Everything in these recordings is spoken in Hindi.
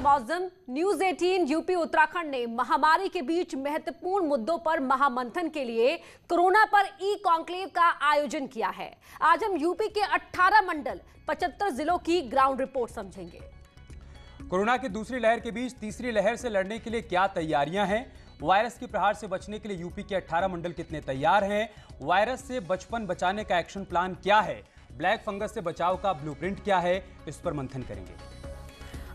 मौसम। न्यूज 18 यूपी उत्तराखंड ने महामारी के बीच महत्वपूर्ण मुद्दों पर महामंथन के लिए कोरोना पर ई कॉन्क्लेव का आयोजन किया है। आज हम यूपी के 18 मंडल 75 जिलों की ग्राउंड रिपोर्ट समझेंगे। कोरोना की दूसरी लहर के बीच तीसरी लहर से लड़ने के लिए क्या तैयारियां हैं? वायरस के प्रहार से बचने के लिए यूपी के 18 मंडल कितने तैयार हैं? वायरस से बचाने का एक्शन प्लान क्या है? ब्लैक फंगस से बचाव का ब्लूप्रिंट क्या है? इस पर मंथन करेंगे।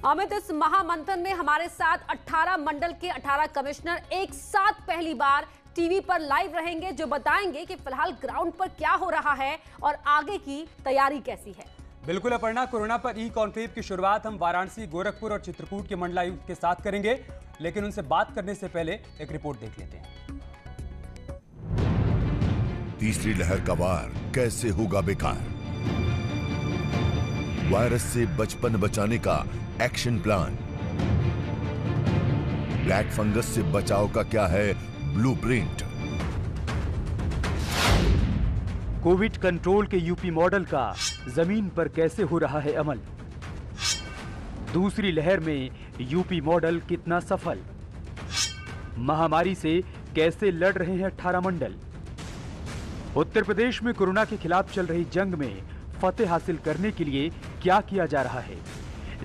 अमित, इस महामंथन में हमारे साथ 18 मंडल के 18 कमिश्नर एक साथ पहली बार टीवी पर लाइव रहेंगे, जो बताएंगे कि फिलहाल ग्राउंड पर क्या हो रहा है और आगे की तैयारी कैसी है। बिल्कुल अपर्णा, कोरोना पर ई कॉन्क्लेव की शुरुआत हम वाराणसी, गोरखपुर और चित्रकूट के मंडलायुक्त के साथ करेंगे, लेकिन उनसे बात करने से पहले एक रिपोर्ट देख लेते हैं। तीसरी लहर का वार कैसे होगा बेकार? वायरस से बचाने का एक्शन प्लान, ब्लैक फंगस से बचाव का क्या है ब्लूप्रिंट? कोविड कंट्रोल के यूपी मॉडल का जमीन पर कैसे हो रहा है अमल? दूसरी लहर में यूपी मॉडल कितना सफल? महामारी से कैसे लड़ रहे हैं 18 मंडल? उत्तर प्रदेश में कोरोना के खिलाफ चल रही जंग में फतेह हासिल करने के लिए क्या किया जा रहा है?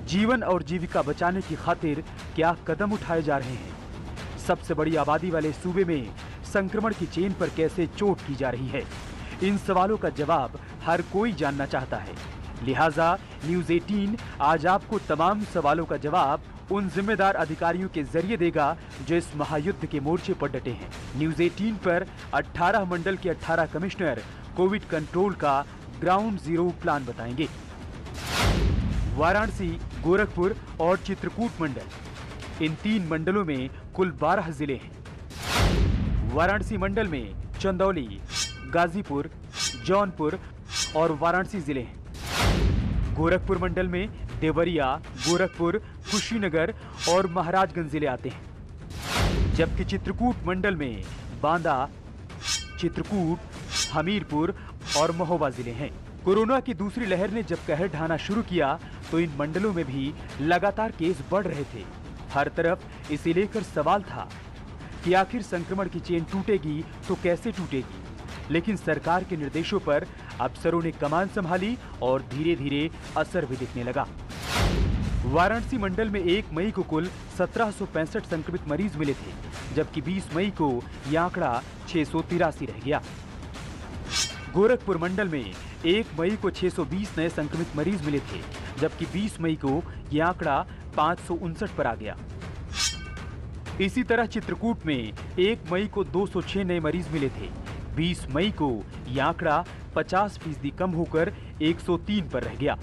जीवन और जीविका बचाने की खातिर क्या कदम उठाए जा रहे हैं? सबसे बड़ी आबादी वाले सूबे में संक्रमण की चेन पर कैसे चोट की जा रही है? इन सवालों का जवाब हर कोई जानना चाहता है। लिहाजा न्यूज 18 आज आपको तमाम सवालों का जवाब उन जिम्मेदार अधिकारियों के जरिए देगा जो इस महायुद्ध के मोर्चे पर डटे हैं। न्यूज 18 पर 18 मंडल के 18 कमिश्नर कोविड कंट्रोल का ग्राउंड जीरो प्लान बताएंगे। वाराणसी, गोरखपुर और चित्रकूट मंडल, इन 3 मंडलों में कुल 12 जिले हैं। वाराणसी मंडल में चंदौली, गाजीपुर, जौनपुर और वाराणसी जिले हैं। गोरखपुर मंडल में देवरिया, गोरखपुर, कुशीनगर और महाराजगंज जिले आते हैं। जबकि चित्रकूट मंडल में बांदा, चित्रकूट, हमीरपुर और महोबा जिले हैं। कोरोना की दूसरी लहर ने जब कहर ढाना शुरू किया तो इन मंडलों में भी लगातार केस बढ़ रहे थे। हर तरफ इसे लेकर सवाल था कि आखिर संक्रमण की चेन टूटेगी तो कैसे टूटेगी। लेकिन सरकार के निर्देशों पर अफसरों ने कमान संभाली और धीरे धीरे असर भी दिखने लगा। वाराणसी मंडल में 1 मई को कुल 1765 संक्रमित मरीज मिले थे, जबकि 20 मई को यह आंकड़ा 683 रह गया। गोरखपुर मंडल में 1 मई को 620 नए संक्रमित मरीज मिले थे, जबकि 20 मई को यह आंकड़ा 559 पर आ गया। इसी तरह चित्रकूट में 1 मई को 206 नए मरीज मिले थे। 20 मई को यह आंकड़ा 50% कम होकर 103 पर रह गया।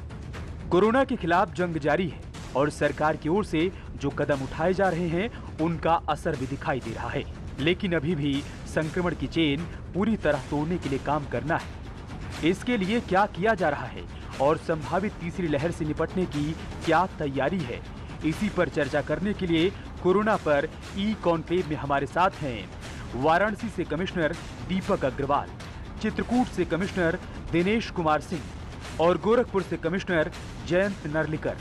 कोरोना के खिलाफ जंग जारी है और सरकार की ओर से जो कदम उठाए जा रहे हैं उनका असर भी दिखाई दे रहा है। लेकिन अभी भी संक्रमण की चेन पूरी तरह तोड़ने के लिए काम करना है। इसके लिए क्या किया जा रहा है और संभावित तीसरी लहर से निपटने की क्या तैयारी है, इसी पर चर्चा करने के लिए कोरोना पर ई कॉन्क्लेव में हमारे साथ हैं वाराणसी से कमिश्नर दीपक अग्रवाल, चित्रकूट से कमिश्नर दिनेश कुमार सिंह और गोरखपुर से कमिश्नर जयंत नरलिकर।